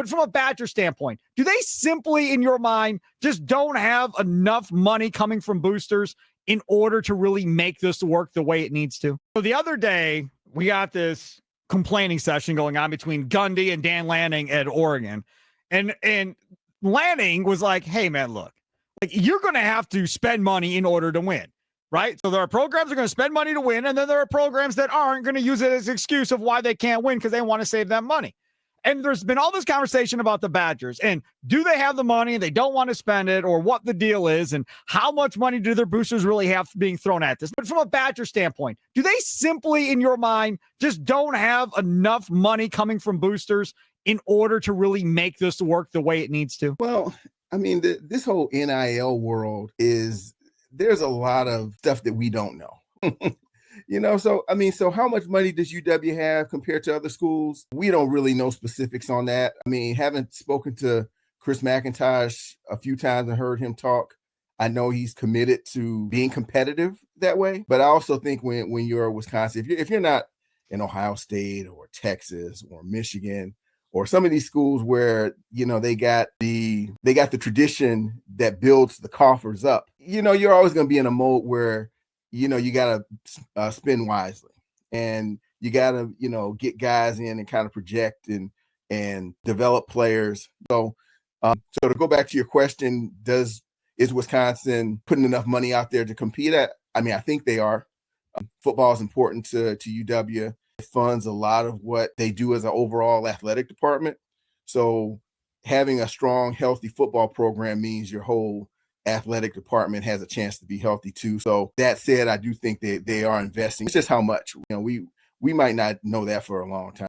But from a Badger standpoint, do they simply, in your mind, just don't have enough money coming from boosters in order to really make this work the way it needs to? So the other day, we got this complaining session going on between Gundy and Dan Lanning at Oregon. And Lanning was like, hey, man, look, like you're going to have to spend money in order to win, right? So there are programs that are going to spend money to win, and then there are programs that aren't going to use it as an excuse of why they can't win because they want to save that money. And there's been all this conversation about the Badgers and do they have the money? They don't want to spend it, or what the deal is, and how much money do their boosters really have being thrown at this? But from a Badger standpoint, do they simply, in your mind, just don't have enough money coming from boosters in order to really make this work the way it needs to? Well, I mean, this whole NIL world there's a lot of stuff that we don't know. So how much money does UW have compared to other schools? We don't really know specifics on that. I mean, having spoken to Chris McIntosh a few times and heard him talk, I know he's committed to being competitive that way. But I also think when you're Wisconsin, if you're not in Ohio State or Texas or Michigan or some of these schools where, they got the tradition that builds the coffers up, you're always going to be in a mode where, you got to spend wisely and you got to, get guys in and kind of project and develop players. So to go back to your question, is Wisconsin putting enough money out there to compete at? I mean, I think they are. Football is important to UW. It funds a lot of what they do as an overall athletic department. So having a strong, healthy football program means your whole athletic department has a chance to be healthy too. So that said, I do think they are investing. It's just how much. We might not know that for a long time.